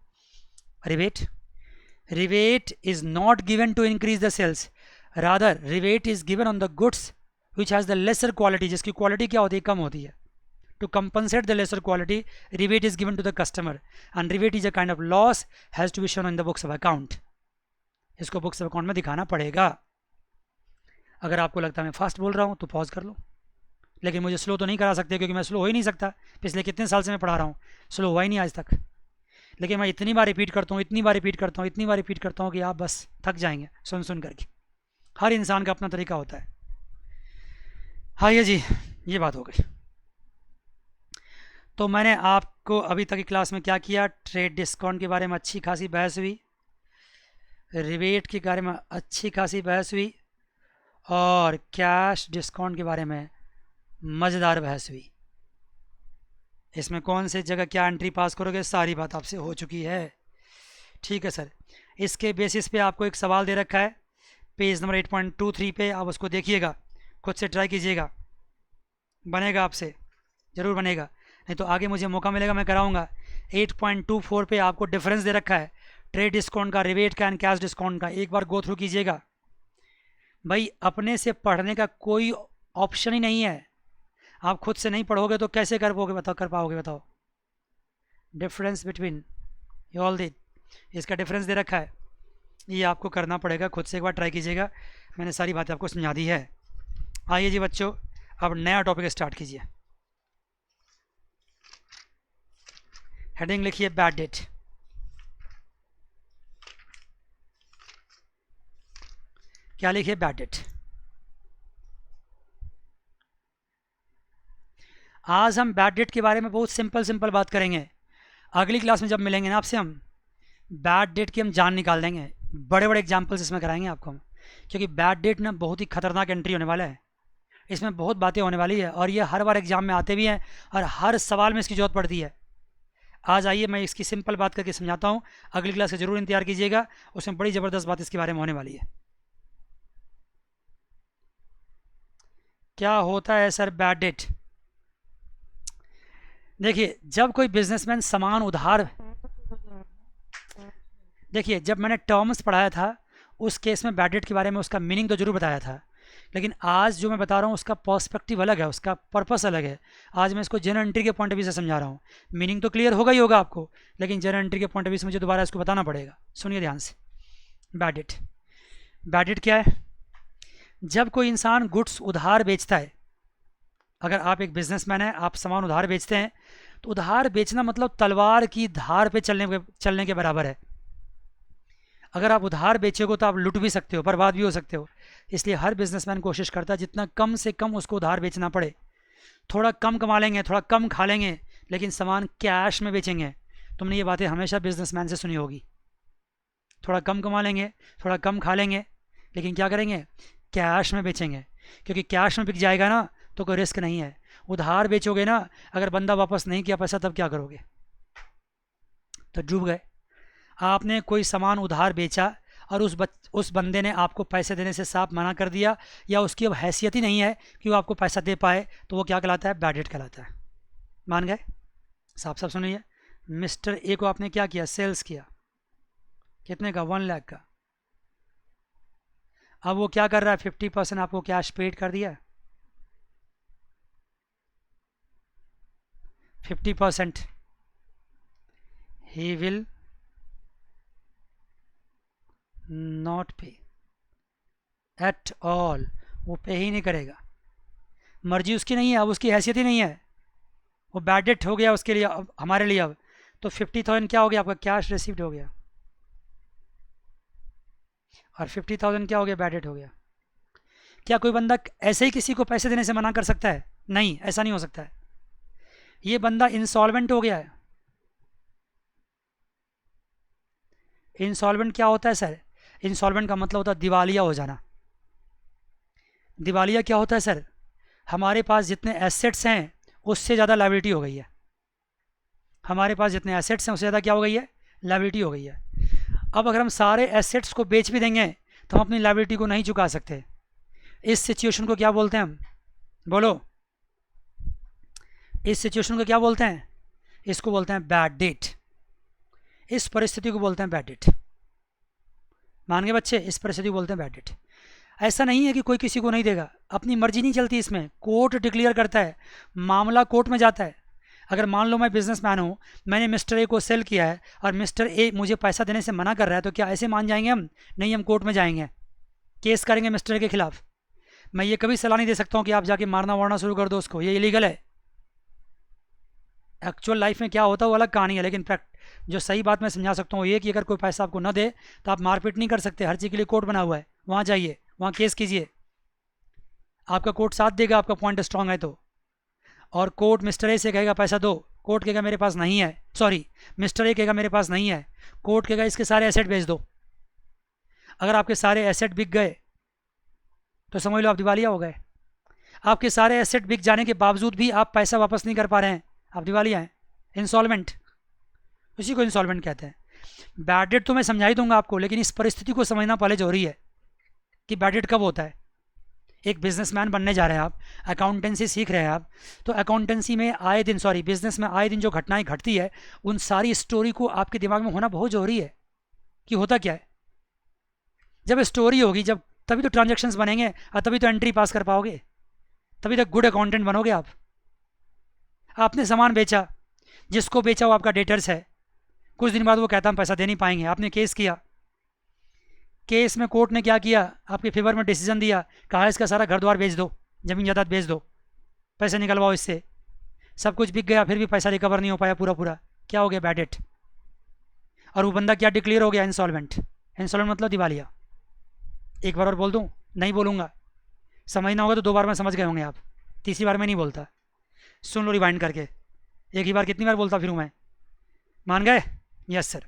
Rebate is not given to increase the sales, rather rebate is given on the goods which has the lesser quality, जिसकी क्वालिटी क्या होती है, कम होती है। To compensate the lesser quality, rebate is given to the customer, and rebate is a kind of loss, has to be shown in the books of account। इसको बुक्स ऑफ अकाउंट में दिखाना पड़ेगा। अगर आपको लगता है मैं फास्ट बोल रहा हूँ तो पॉज कर लो, लेकिन मुझे स्लो तो नहीं करा सकते क्योंकि मैं स्लो हो ही नहीं सकता। पिछले कितने साल से मैं पढ़ा रहा हूँ, स्लो हुआ ही नहीं आज तक। लेकिन मैं इतनी बार रिपीट करता हूँ, इतनी बार रिपीट करता हूँ, इतनी बार रिपीट करता हूँ कि आप बस थक जाएंगे सुन सुन करके। हर इंसान का अपना तरीका होता है। हाँ ये बात हो गई। तो मैंने आपको अभी तक की क्लास में क्या किया, ट्रेड डिस्काउंट के बारे में अच्छी खासी बहस हुई, रिबेट के बारे में अच्छी खासी बहस हुई, और कैश डिस्काउंट के बारे में मज़ेदार बहस हुई। इसमें कौन से जगह क्या एंट्री पास करोगे, सारी बात आपसे हो चुकी है। ठीक है सर, इसके बेसिस पे आपको एक सवाल दे रखा है पेज नंबर 8.23 पे, आप उसको देखिएगा, खुद से ट्राई कीजिएगा, बनेगा आपसे, ज़रूर बनेगा, नहीं तो आगे मुझे मौका मिलेगा मैं कराऊंगा। 8.24 पे आपको डिफरेंस दे रखा है ट्रेड डिस्काउंट का, रिबेट का एंड कैश डिस्काउंट का, एक बार गो थ्रू कीजिएगा। भाई अपने से पढ़ने का कोई ऑप्शन ही नहीं है, आप खुद से नहीं पढ़ोगे तो कैसे कर पाओगे, कर पाओगे बताओ। डिफरेंस बिटवीन ऑल दी, इसका डिफरेंस दे रखा है, ये आपको करना पड़ेगा, खुद से एक बार ट्राई कीजिएगा, मैंने सारी बातें आपको समझा दी है। आइए जी बच्चों, अब नया टॉपिक स्टार्ट कीजिए। हेडिंग लिखिए बैड डेट। क्या लिखिए, बैड डेट। आज हम बैड डेट के बारे में बहुत सिंपल बात करेंगे। अगली क्लास में जब मिलेंगे ना आपसे, हम बैड डेट की हम जान निकाल देंगे, बड़े बड़े एग्जाम्पल्स इसमें कराएंगे आपको हम, क्योंकि बैड डेट ना बहुत ही खतरनाक एंट्री होने वाला है, इसमें बहुत बातें होने वाली है, और ये हर बार एग्जाम में आते भी हैं और हर सवाल में इसकी जरूरत पड़ती है। आज आइए मैं इसकी सिंपल बात करके समझाता हूँ, अगली क्लास से ज़रूर इंतजार कीजिएगा, उसमें बड़ी ज़बरदस्त बात इसके बारे में होने वाली है। क्या होता है सर बैड डेट? देखिए, जब कोई बिजनेसमैन सामान उधार, देखिए जब मैंने टर्म्स पढ़ाया था उस केस में बैड डेट के बारे में उसका मीनिंग तो जरूर बताया था, लेकिन आज जो मैं बता रहा हूँ उसका पर्सपेक्टिव अलग है, उसका पर्पस अलग है। आज मैं इसको जनरल एंट्री के पॉइंट ऑफ व्यू से समझा रहा हूँ। मीनिंग तो क्लियर होगा ही होगा आपको, लेकिन जनरल एंट्री के पॉइंट ऑफ व्यू से मुझे दोबारा इसको बताना पड़ेगा। सुनिए ध्यान से। बैड डेट, बैड डेट क्या है? जब कोई इंसान गुड्स उधार बेचता है, अगर आप एक बिजनेसमैन हैं, आप सामान उधार बेचते हैं, तो उधार बेचना मतलब तलवार की धार पे चलने के बराबर है। अगर आप उधार बेचोगे तो आप लुट भी सकते हो, बर्बाद भी हो सकते हो। इसलिए हर बिजनेसमैन कोशिश करता है जितना कम से कम उसको उधार बेचना पड़े। थोड़ा कम कमा लेंगे, थोड़ा कम खा लेंगे, लेकिन सामान कैश में बेचेंगे। तुमने ये बातें हमेशा बिजनेसमैन से सुनी होगी। थोड़ा कम कमा लेंगे, थोड़ा कम खा लेंगे, लेकिन क्या करेंगे, कैश में बेचेंगे, क्योंकि कैश में बिक जाएगा ना तो कोई रिस्क नहीं है। उधार बेचोगे ना, अगर बंदा वापस नहीं किया पैसा तब क्या करोगे? तो डूब गए। आपने कोई सामान उधार बेचा और उस बंदे ने आपको पैसे देने से साफ मना कर दिया, या उसकी अब हैसियत ही नहीं है कि वो आपको पैसा दे पाए, तो वो क्या कहलाता है? बैड डेट कहलाता है। मान गए? साफ साफ सुनिए, मिस्टर ए को आपने क्या किया? सेल्स किया। कितने का? 1 लाख का। अब वो क्या कर रहा है? 50% आपको कैश पेड कर दिया। 50% ही विल नॉट पे एट ऑल, वो पे ही नहीं करेगा। मर्जी उसकी नहीं है, अब उसकी हैसियत ही नहीं है, वो बैड डेट हो गया उसके लिए, अब हमारे लिए। अब तो 50,000 क्या हो गया? आपका कैश रिसीव्ड हो गया, और 50,000 क्या हो गया? बैड डेट हो गया। क्या कोई बंदा ऐसे ही किसी को पैसे देने से मना कर सकता है? नहीं, ऐसा नहीं हो सकता है। ये बंदा इंसॉल्वेंट हो गया है। इंसॉल्वेंट क्या होता है सर? इंसॉल्वेंट का मतलब होता है दिवालिया हो जाना। दिवालिया क्या होता है सर? हमारे पास जितने एसेट्स हैं उससे ज़्यादा लायबिलिटी हो गई है। हमारे पास जितने एसेट्स हैं उससे ज़्यादा क्या हो गई है? लायबिलिटी हो गई है। अब अगर हम सारे एसेट्स को बेच भी देंगे तो हम अपनी लायबिलिटी को नहीं चुका सकते। इस सिचुएशन को क्या बोलते हैं हम? बोलो, इस सिचुएशन को क्या बोलते हैं? इसको बोलते हैं बैड डेट। इस परिस्थिति को बोलते हैं बैड डेट। मान गए बच्चे? इस परिस्थिति को बोलते हैं बैड डेट। ऐसा नहीं है कि कोई किसी को नहीं देगा, अपनी मर्जी नहीं चलती इसमें। कोर्ट डिक्लेयर करता है, मामला कोर्ट में जाता है। अगर मान लो मैं बिजनेसमैन हूँ, मैंने मिस्टर ए को सेल किया है और मिस्टर ए मुझे पैसा देने से मना कर रहा है, तो क्या ऐसे मान जाएंगे हम? नहीं, हम कोर्ट में जाएंगे, केस करेंगे मिस्टर ए के खिलाफ। मैं ये कभी सलाह नहीं दे सकता हूँ कि आप जाके मारना वारना शुरू कर दो उसको, ये इलीगल है। एक्चुअल लाइफ में क्या होता है वो अलग कहानी है, लेकिन जो सही बात मैं समझा सकता हूँ ये कि अगर कोई पैसा आपको न दे तो आप मारपीट नहीं कर सकते। हर चीज़ के लिए कोर्ट बना हुआ है, वहाँ जाइए, वहाँ केस कीजिए, आपका कोर्ट साथ देगा, आपका पॉइंट स्ट्रांग है तो। और कोर्ट मिस्टर ए से कहेगा पैसा दो, कोर्ट कहेगा मेरे पास नहीं है, सॉरी मिस्टर ए कहेगा मेरे पास नहीं है, कोर्ट कहेगा इसके सारे एसेट बेच दो। अगर आपके सारे एसेट बिक गए तो समझ लो आप दिवालिया हो गए। आपके सारे एसेट बिक जाने के बावजूद भी आप पैसा वापस नहीं कर पा रहे हैं, आप दिवालिया हैं, इंसॉल्वेंट। उसी को इंसॉल्वेंट कहते हैं। बैड डेट तो मैं समझा ही दूंगा आपको, लेकिन इस परिस्थिति को समझना पहले जरूरी है कि बैड डेट कब होता है। एक बिजनेसमैन बनने जा रहे हैं आप, अकाउंटेंसी सीख रहे हैं आप, तो अकाउंटेंसी में आए दिन, सॉरी बिजनेस में आए दिन जो घटनाएं घटती है उन सारी स्टोरी को आपके दिमाग में होना बहुत जरूरी है कि होता क्या है। जब स्टोरी होगी, जब तभी तो ट्रांजेक्शन्स बनेंगे और तभी तो एंट्री पास कर पाओगे, तभी तक गुड अकाउंटेंट बनोगे आप। आपने सामान बेचा, जिसको बेचा वो आपका डेटर्स है, कुछ दिन बाद वो कहता हम पैसा दे नहीं पाएंगे, आपने केस किया, केस में कोर्ट ने क्या किया, आपके फेवर में डिसीजन दिया, कहा इसका सारा घर द्वार बेच दो, जमीन जायदाद बेच दो, पैसे निकलवाओ इससे, सब कुछ बिक गया, फिर भी पैसा रिकवर नहीं हो पाया पूरा पूरा, क्या हो गया, बैड डेट। और वो बंदा क्या डिक्लेयर हो गया, इंसॉल्वेंट। इंसॉल्वेंट मतलब दिवालिया। एक बार और बोल दूँ? नहीं बोलूँगा, समझना होगा तो 2 बार में समझ गए होंगे आप, तीसरी बार में नहीं बोलता। सुन लो रिवाइंड करके, एक ही बार कितनी बार बोलता फिरूँ मैं, मान गए? Yes sir.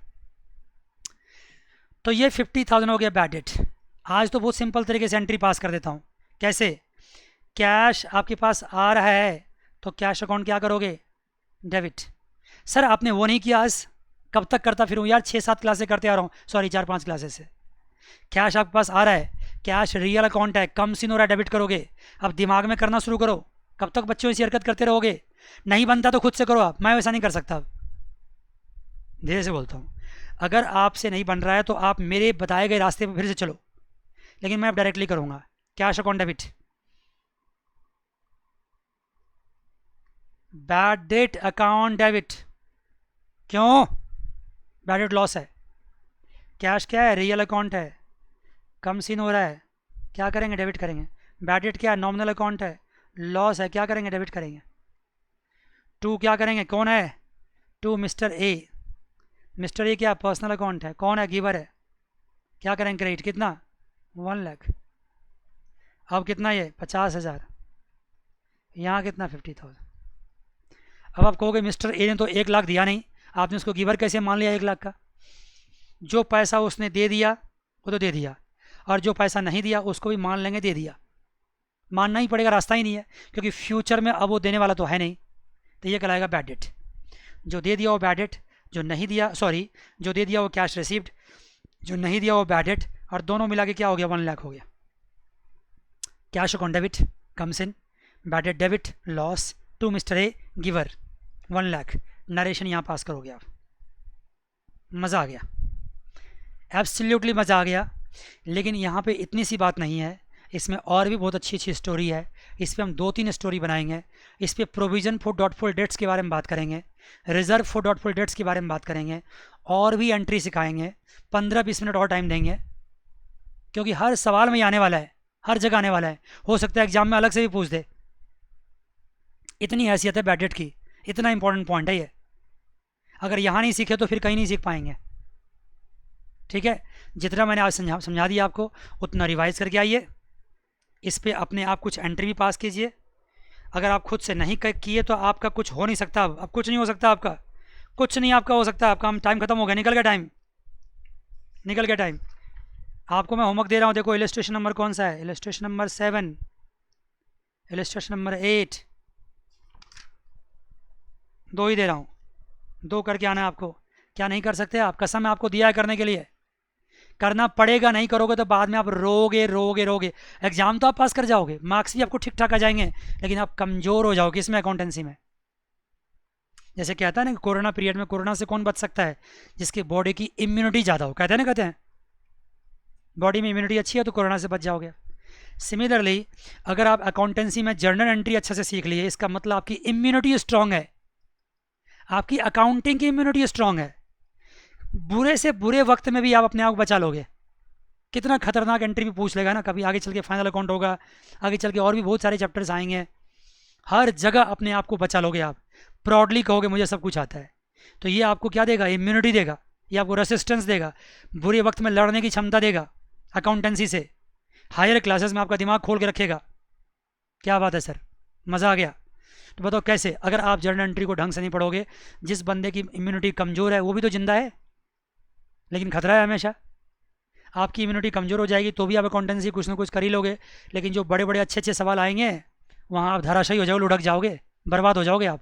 तो ये 50,000 हो गया बैड डेट। आज तो बहुत सिंपल तरीके से एंट्री पास कर देता हूँ। कैसे? कैश आपके पास आ रहा है तो कैश अकाउंट क्या करोगे, डेबिट। सर आपने वो नहीं किया आज, कब तक करता फिरूँ यार, 6-7 क्लासे करते आ रहा हूँ, सॉरी 4-5 क्लासे से। कैश आपके पास आ रहा है, कैश रियल अकाउंट है, कम सीन हो रहा है, डेबिट करोगे। अब दिमाग में करना शुरू करो। कब तक बच्चों ऐसी हरकत करते रहोगे? नहीं बनता तो खुद से करो आप, मैं वैसा नहीं कर सकता। धीरे से बोलता हूँ, अगर आपसे नहीं बन रहा है तो आप मेरे बताए गए रास्ते पर फिर से चलो, लेकिन मैं अब डायरेक्टली करूँगा। Cash account debit, bad debt account debit. क्यों? बैड डेट लॉस है, कैश क्या है, रियल अकाउंट है, कम सीन हो रहा है, क्या करेंगे, डेबिट करेंगे। बैड डेट क्या है, नॉमिनल अकाउंट है, लॉस है, क्या करेंगे, डेबिट करेंगे। टू क्या करेंगे, कौन है, to mister A. Mister A क्या पर्सनल अकाउंट है, कौन है, गिवर है, क्या करेंगे, क्रेडिट। कितना, 1 लाख। अब कितना ये, 50,000। यहाँ कितना, 50,000। अब आप कहोगे मिस्टर ए ने तो 1 लाख दिया नहीं, आपने उसको गिवर कैसे मान लिया 1 लाख का। जो पैसा उसने दे दिया वो तो दे दिया, और जो पैसा नहीं दिया उसको भी मान लेंगे दे दिया। मानना ही पड़ेगा, रास्ता ही नहीं है, क्योंकि फ्यूचर में अब वो देने वाला तो है नहीं। तो ये कहलाएगा बैड डेट। जो दे दिया वो बैड डेट, जो नहीं दिया, सॉरी जो दे दिया वो कैश रिसीव्ड, जो नहीं दिया वो बैड डेट, और दोनों मिला के क्या हो गया, 1 लाख हो गया। Cash account debit comes in, bad debt debit, loss, to mister A giver, 1 lakh. Narration यहाँ पास करोगे आप। मज़ा आ गया, एब्सोल्युटली मज़ा आ गया। लेकिन यहाँ पे इतनी सी बात नहीं है, इसमें और भी बहुत अच्छी अच्छी स्टोरी है। इस पर हम 2-3 स्टोरी बनाएंगे। इस पर प्रोविज़न फॉर डॉटफुल डेट्स के बारे में बात करेंगे, रिजर्व फॉर डॉटफुल डेट्स के बारे में बात करेंगे, और भी एंट्री सिखाएंगे। 15-20 मिनट और टाइम देंगे, क्योंकि हर सवाल में आने वाला है, हर जगह आने वाला है। हो सकता है एग्जाम में अलग से भी पूछ दे, इतनी हैसियत है बैड डेट की, इतना इंपॉर्टेंट पॉइंट है ये। अगर यहाँ नहीं सीखे तो फिर कहीं नहीं सीख पाएंगे। ठीक है, जितना मैंने आज समझा दिया आपको उतना रिवाइज करके आइए। इस पे अपने आप कुछ एंट्री भी पास कीजिए। अगर आप खुद से नहीं किए तो आपका कुछ हो नहीं सकता। अब कुछ नहीं हो सकता आपका, कुछ नहीं आपका हो सकता। आपका टाइम खत्म हो गया, निकल गया टाइम, निकल गया टाइम। आपको मैं होमवर्क दे रहा हूँ, देखो इलस्ट्रेशन नंबर कौन सा है, इलस्ट्रेशन नंबर 7, इलस्ट्रेशन नंबर 8, 2 ही दे रहा हूँ, 2 करके आना है आपको। क्या नहीं कर सकते आप? कसम है आपको दिया है करने के लिए, करना पड़ेगा। नहीं करोगे तो बाद में आप रोगे रोगे रोगे। एग्जाम तो आप पास कर जाओगे, मार्क्स भी आपको ठीक ठाक आ जाएंगे, लेकिन आप कमज़ोर हो जाओगे इसमें, अकाउंटेंसी में। जैसे कहता है ना, कोरोना पीरियड में कोरोना से कौन बच सकता है, जिसकी बॉडी की इम्यूनिटी ज़्यादा हो। कहते हैं ना, कहते हैं बॉडी में इम्यूनिटी अच्छी है तो कोरोना से बच जाओगे। सिमिलरली अगर आप अकाउंटेंसी में जर्नल एंट्री अच्छे से सीख लिए, इसका मतलब आपकी इम्यूनिटी स्ट्रांग है, आपकी अकाउंटिंग की इम्यूनिटी स्ट्रांग है। बुरे से बुरे वक्त में भी आप अपने आप को बचा लोगे। कितना खतरनाक एंट्री भी पूछ लेगा ना, कभी आगे चल के फाइनल अकाउंट होगा, आगे चल के और भी बहुत सारे चैप्टर्स आएंगे, हर जगह अपने आप को बचा लोगे आप, प्राउडली कहोगे मुझे सब कुछ आता है। तो ये आपको क्या देगा, इम्यूनिटी देगा, ये आपको रेसिस्टेंस देगा, बुरे वक्त में लड़ने की क्षमता देगा अकाउंटेंसी से, हायर क्लासेस में आपका दिमाग खोल के रखेगा। क्या बात है सर, मज़ा आ गया। तो बताओ कैसे, अगर आप जर्नल एंट्री को ढंग से नहीं पढ़ोगे, जिस बंदे की इम्यूनिटी कमज़ोर है वो भी तो जिंदा है, लेकिन खतरा है हमेशा। आपकी इम्यूनिटी कमज़ोर हो जाएगी तो भी आप अकाउंटेंसी कुछ ना कुछ कर ही लोगे, लेकिन जो बड़े बड़े अच्छे अच्छे सवाल आएंगे वहाँ आप धराशायी हो जाओगे, लुढ़क जाओगे, बर्बाद हो जाओगे आप।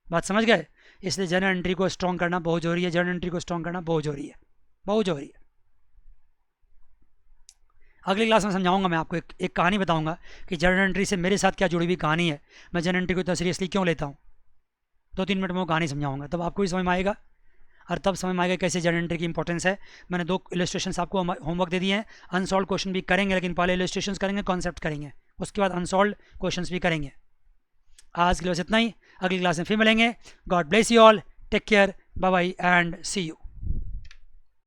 बात समझ गए? इसलिए जर्नल एंट्री को स्ट्रॉन्ग करना बहुत जरूरी है, जर्नल एंट्री को स्ट्रॉन्ग करना बहुत जरूरी है, बहुत जरूरी है। अगली क्लास में समझाऊंगा मैं आपको, एक कहानी बताऊंगा कि जर्नल एंट्री से मेरे साथ क्या जुड़ी हुई कहानी है, मैं जर्नल एंट्री को इतना सीरियसली क्यों लेता हूँ। 2-3 मिनट में वो कहानी समझाऊंगा, तब आपको भी समझ में आएगा, और तब समझ में आएगा कैसे जर्नल एंट्री की इंपॉर्टेंस है। मैंने 2 इलस्ट्रेशंस आपको होमवर्क दे दिए हैं, अनसॉल्व क्वेश्चन भी करेंगे, लेकिन पहले इलस्ट्रेशंस करेंगे, कॉन्सेप्ट करेंगे, उसके बाद अनसॉल्व क्वेश्चन भी करेंगे। आज के लिए बस इतना ही, अगली क्लास में फिर मिलेंगे। God bless you all, take care, bye bye and see you.